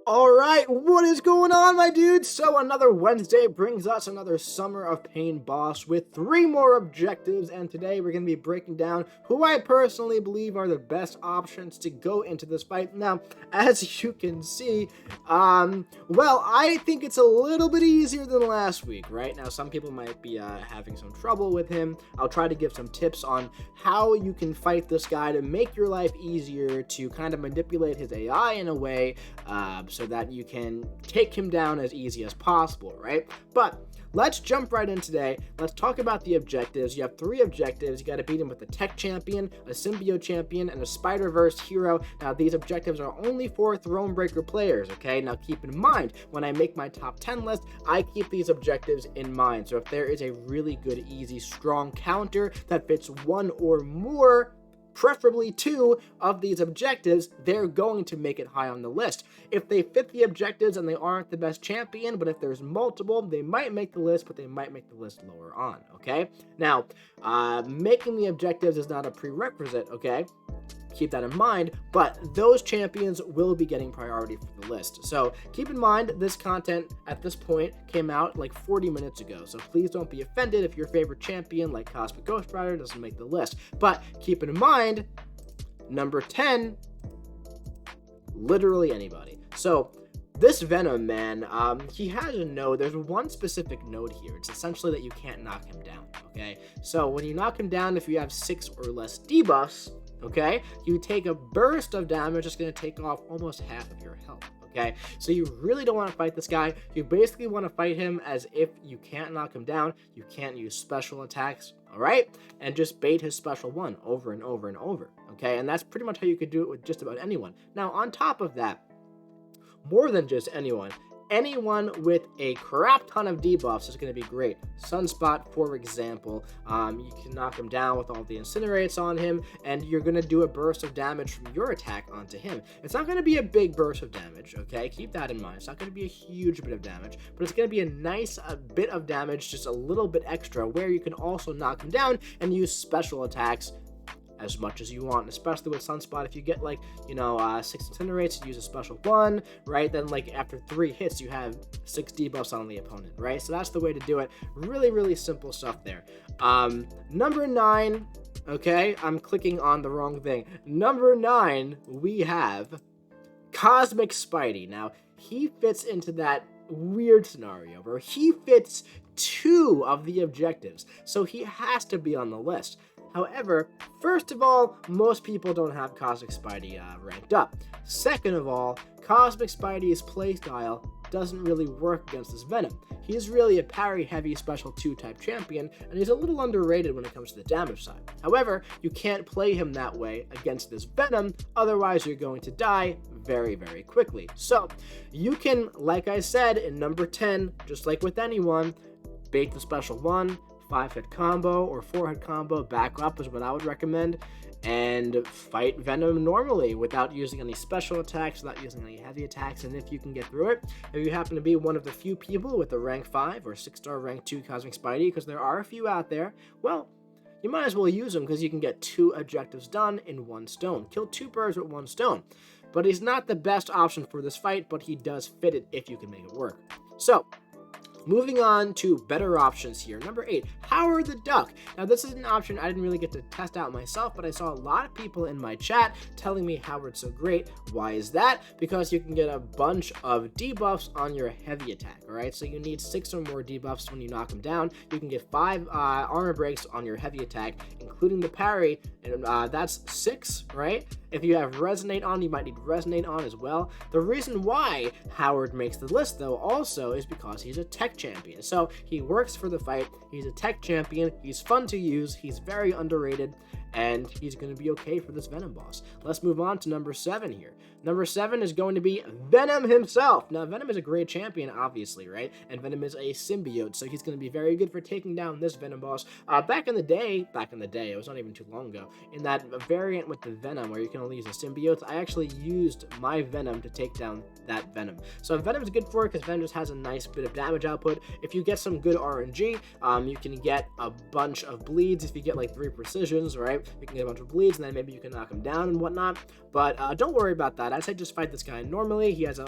Alright, what is going on, my dudes? So another Wednesday brings us another Summer of Pain boss with 3 more objectives, and today we're going to be breaking down who I personally believe are the best options to go into this fight. Now, as you can see, well, I think it's a little bit easier than last week, right? Now, some people might be having some trouble with him. I'll try to give some tips on how you can fight this guy to make your life easier, to kind of manipulate his AI in a way, so that you can take him down as easy as possible, right? But let's jump right in today. Let's talk about the objectives. You have 3 objectives. You got to beat him with a tech champion, a symbiote champion, and a Spider-Verse hero. Now, these objectives are only for Thronebreaker players, okay? Now, keep in mind, when I make my top 10 list, I keep these objectives in mind. So if there is a really good, easy, strong counter that fits 1 or more, preferably 2 of these objectives, they're going to make it high on the list. If they fit the objectives and they aren't the best champion, but if there's multiple, they might make the list, but they might make the list lower on, okay? Now, making the objectives is not a prerequisite, okay? Keep that in mind, but those champions will be getting priority for the list. So keep in mind, this content at this point came out like 40 minutes ago, so please don't be offended if your favorite champion like Cosmic Ghost Rider doesn't make the list. But keep in mind, number 10, literally anybody. So this Venom Man, he has a node. There's one specific node here. It's essentially that you can't knock him down, okay? So when you knock him down, if you have 6 or less debuffs, okay, you take a burst of damage that's going to take off almost half of your health, okay? So you really don't want to fight this guy. You basically want to fight him as if you can't knock him down, you can't use special attacks, all right? And just bait his special one over and over and over, okay? And that's pretty much how you could do it with just about anyone. Now, on top of that, more than just anyone with a crap ton of debuffs is going to be great. Sunspot, for example, you can knock him down with all the incinerates on him, and you're going to do a burst of damage from your attack onto him. It's not going to be a big burst of damage, okay? Keep that in mind. It's not going to be a huge bit of damage, but it's going to be a nice bit of damage, just a little bit extra, where you can also knock him down and use special attacks as much as you want, especially with Sunspot. If you get 6 incinerates, you use a special one, right? Then after 3 hits, you have 6 debuffs on the opponent, right? So that's the way to do it. Really, really simple stuff there. Number 9, okay, I'm clicking on the wrong thing. Number 9, we have Cosmic Spidey. Now, he fits into that weird scenario where he fits 2 of the objectives, so he has to be on the list. However, first of all, most people don't have Cosmic Spidey ranked up. Second of all, Cosmic Spidey's playstyle doesn't really work against this Venom. He's really a parry-heavy Special 2 type champion, and he's a little underrated when it comes to the damage side. However, you can't play him that way against this Venom, otherwise you're going to die very, very quickly. So, you can, like I said, in number 10, just like with anyone, bait the Special 1, 5-hit combo or 4-hit combo, back up is what I would recommend, and fight Venom normally without using any special attacks, without using any heavy attacks. And if you can get through it, if you happen to be one of the few people with a rank 5 or 6-star rank 2 Cosmic Spidey, because there are a few out there, well, you might as well use them because you can get 2 objectives done in 1 stone. Kill 2 birds with 1 stone. But he's not the best option for this fight, but he does fit it if you can make it work. So, moving on to better options here. Number 8, Howard the Duck. Now, this is an option I didn't really get to test out myself, but I saw a lot of people in my chat telling me Howard's so great. Why is that? Because you can get a bunch of debuffs on your heavy attack, all right? So you need 6 or more debuffs when you knock him down. You can get 5 armor breaks on your heavy attack, including the parry, and that's 6, right? If you have Resonate on, you might need Resonate on as well. The reason why Howard makes the list, though, also is because he's a tech champion. So he works for the fight, he's a tech champion, he's fun to use, he's very underrated, and he's going to be okay for this Venom boss. Let's move on to number 7 here. Number 7 is going to be Venom himself. Now, Venom is a great champion, obviously, right? And Venom is a symbiote, so he's going to be very good for taking down this Venom boss. Back in the day, it was not even too long ago, in that variant with the Venom, where you can only use the symbiotes, I actually used my Venom to take down that Venom. So Venom's good for it because Venom just has a nice bit of damage output. If you get some good RNG, you can get a bunch of bleeds. If you get like 3 precisions, right, you can get a bunch of bleeds, and then maybe you can knock him down and whatnot. But don't worry about that. I'd say just fight this guy normally. He has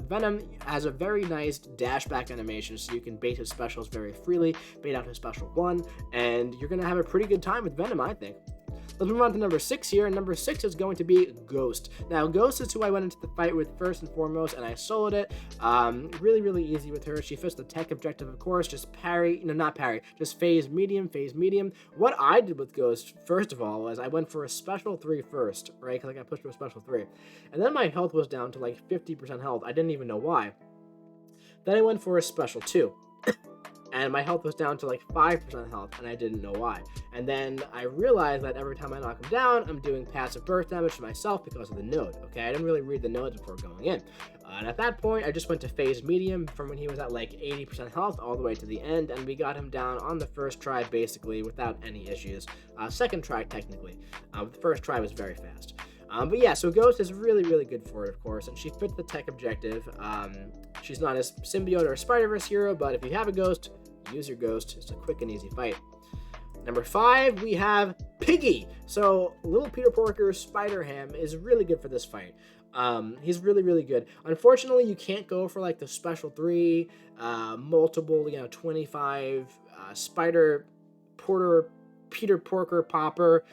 Venom has a very nice dash back animation, so you can bait his specials very freely, bait out his special 1, and you're gonna have a pretty good time with Venom, I think. Let's move on to number 6 here, and number 6 is going to be Ghost. Now, Ghost is who I went into the fight with first and foremost, and I soloed it. Really, really easy with her. She fits the tech objective, of course, just parry, not parry, just phase medium. What I did with Ghost, first of all, was I went for a special 3 first, right, because I got pushed to a special 3. And then my health was down to like 50% health. I didn't even know why. Then I went for a special 2. And my health was down to like 5% health, and I didn't know why. And then I realized that every time I knock him down, I'm doing passive burst damage to myself because of the node, okay? I didn't really read the nodes before going in. And at that point, I just went to phase medium from when he was at like 80% health all the way to the end, and we got him down on the first try basically without any issues. Second try technically. The first try was very fast. But yeah, so Ghost is really, really good for it, of course, and she fits the tech objective. She's not a Symbiote or a Spider-Verse hero, but if you have a Ghost, use your Ghost. It's a quick and easy fight. Number 5, we have Piggy. So little Peter Porker Spider-Ham is really good for this fight. He's really, really good. Unfortunately, you can't go for like the special 3, multiple, 25 Peter Porker Popper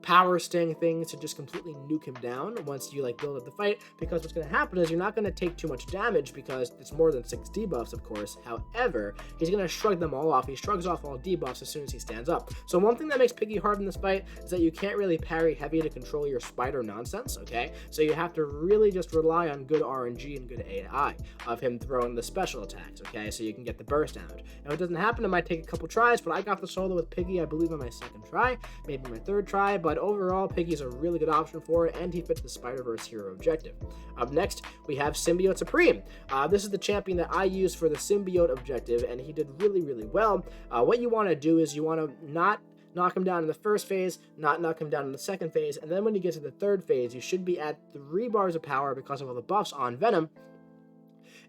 power sting things to just completely nuke him down once you like build up the fight, because what's going to happen is you're not going to take too much damage because it's more than 6 debuffs, of course. However, he's going to shrug them all off. He shrugs off all debuffs as soon as he stands up. So one thing that makes Piggy hard in this fight is that you can't really parry heavy to control your spider nonsense, okay? So you have to really just rely on good RNG and good AI of him throwing the special attacks, okay? So you can get the burst damage. Now, if it doesn't happen, it might take a couple tries, but I got the solo with Piggy, I believe, on my 2nd try, maybe my 3rd try, but overall, Piggy's a really good option for it, and he fits the Spider-Verse hero objective. Up next, we have Symbiote Supreme. This is the champion that I used for the Symbiote objective, and he did really, really well. What you want to do is you want to not knock him down in the first phase, not knock him down in the second phase, and then when you get to the 3rd phase, you should be at 3 bars of power because of all the buffs on Venom.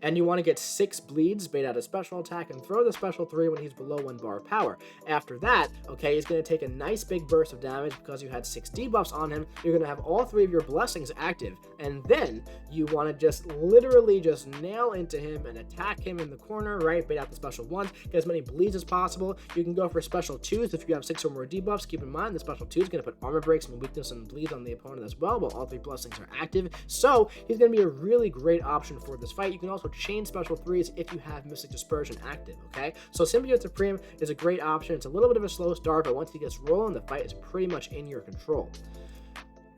And you want to get 6 bleeds, bait out a special attack, and throw the special 3 when he's below 1 bar of power. After that, okay, he's going to take a nice big burst of damage because you had 6 debuffs on him. You're going to have all 3 of your blessings active, and then you want to just literally just nail into him and attack him in the corner, right? Bait out the special 1s, get as many bleeds as possible. You can go for special 2s if you have 6 or more debuffs. Keep in mind, the special 2 is going to put armor breaks and weakness and bleeds on the opponent as well, while all 3 blessings are active. So he's going to be a really great option for this fight. You can also chain special 3s if you have Mystic Dispersion active, okay? So Symbiote Supreme is a great option. It's a little bit of a slow start, but once he gets rolling, the fight is pretty much in your control.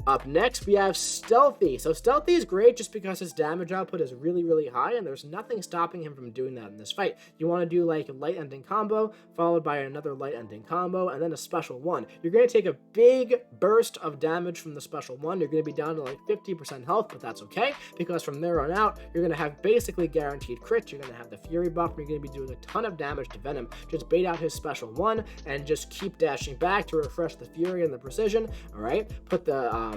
Up next, we have Stealthy. So Stealthy is great just because his damage output is really, really high, and there's nothing stopping him from doing that in this fight. You want to do like a light ending combo, followed by another light ending combo, and then a special 1. You're going to take a big burst of damage from the special 1. You're going to be down to like 50% health, but that's okay, because from there on out, you're going to have basically guaranteed crits. You're going to have the Fury buff, and you're going to be doing a ton of damage to Venom. Just bait out his special 1, and just keep dashing back to refresh the Fury and the precision, alright? Put the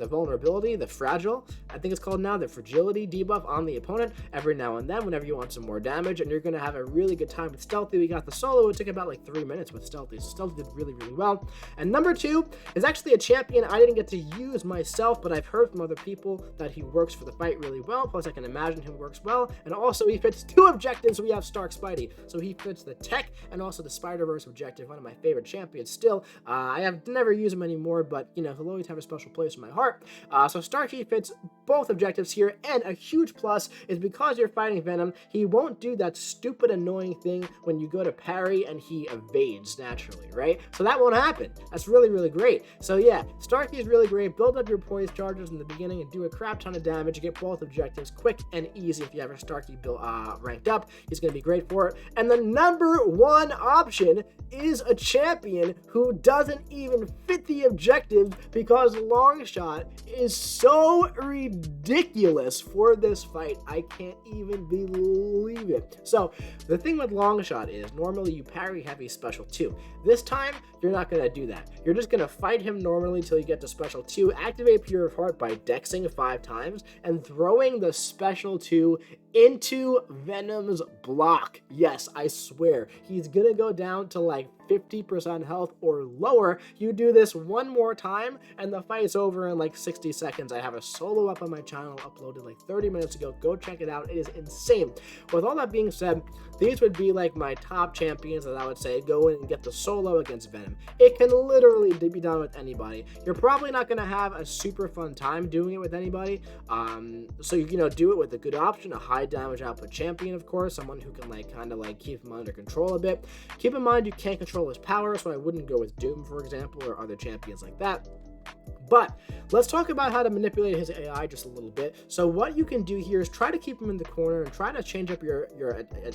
vulnerability, the fragile, I think it's called now, the fragility debuff on the opponent every now and then whenever you want some more damage, and you're going to have a really good time with Stealthy. We got the solo. It took about like 3 minutes with Stealthy, so Stealthy did really, really well. And number 2 is actually a champion I didn't get to use myself, but I've heard from other people that he works for the fight really well, plus I can imagine him works well, and also he fits 2 objectives. We have Stark Spidey, so he fits the tech and also the Spider-Verse objective, one of my favorite champions still. I have never used him anymore, but you know, he'll always have a special place in my heart. So Starkey fits both objectives here, and a huge plus is because you're fighting Venom, he won't do that stupid annoying thing when you go to parry and he evades naturally, right? So that won't happen. That's really, really great. So yeah, Starkey is really great. Build up your poise charges in the beginning and do a crap ton of damage. You get both objectives quick and easy. If you have a Starkey ranked up, he's going to be great for it. And the number 1 option is a champion who doesn't even fit the objective because Longshot is so ridiculous ridiculous for this fight. I can't even believe it. So the thing with Longshot is normally you parry heavy special 2. This time, you're not going to do that. You're just going to fight him normally till you get to special 2, activate Pure of Heart by dexing 5 times, and throwing the special 2 into Venom's block. Yes, I swear, he's going to go down to like 50% health or lower. You do this one more time, and the fight's over in like 60 seconds. I have a solo up on my channel, uploaded like 30 minutes ago. Go check it out. It is insane. With all that being said, these would be like my top champions that I would say go in and get the solo against Venom. It can literally be done with anybody. You're probably not going to have a super fun time doing it with anybody. So you know, do it with a good option, a high damage output champion, of course, someone who can like kind of like keep him under control a bit. Keep in mind you can't control his power, so I wouldn't go with Doom, for example, or other champions like that. But let's talk about how to manipulate his AI just a little bit. So what you can do here is try to keep him in the corner and try to change up your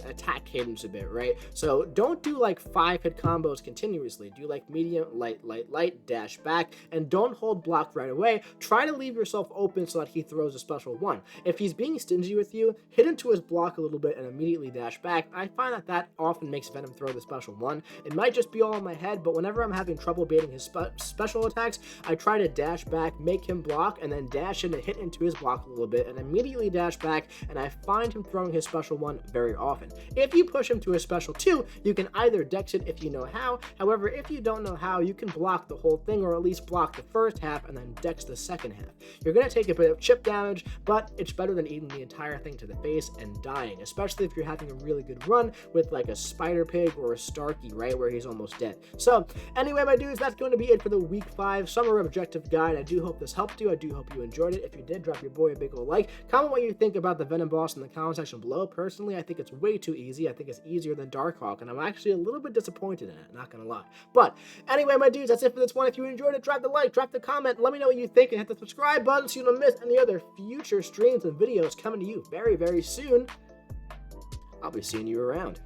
attack cadence a bit, right? So don't do like 5-hit combos continuously. Do like medium, light, dash back, and don't hold block right away. Try to leave yourself open so that he throws a special 1. If he's being stingy with you, hit into his block a little bit and immediately dash back. I find that often makes Venom throw the special 1. It might just be all in my head, but whenever I'm having trouble baiting his special attacks, I try to dash back, make him block, and then dash in and hit into his block a little bit, and immediately dash back, and I find him throwing his special 1 very often. If you push him to his special 2, you can either dex it if you know how. However, if you don't know how, you can block the whole thing, or at least block the first half, and then dex the second half. You're going to take a bit of chip damage, but it's better than eating the entire thing to the face and dying, especially if you're having a really good run with like a Spider Pig or a Starkey, right, where he's almost dead. So, anyway, my dudes, that's going to be it for the Week 5 Summer Objective Guide. I do hope this helped you. I do hope you enjoyed it. If you did, drop your boy a big old like. Comment what you think about the Venom boss in the comment section below. Personally, I think it's way too easy. I think it's easier than Darkhawk, and I'm actually a little bit disappointed in it, not gonna lie. But anyway, my dudes, that's it for this one. If you enjoyed it, drop the like, drop the comment, let me know what you think, and hit the subscribe button so you don't miss any other future streams and videos coming to you very, very soon. I'll be seeing you around.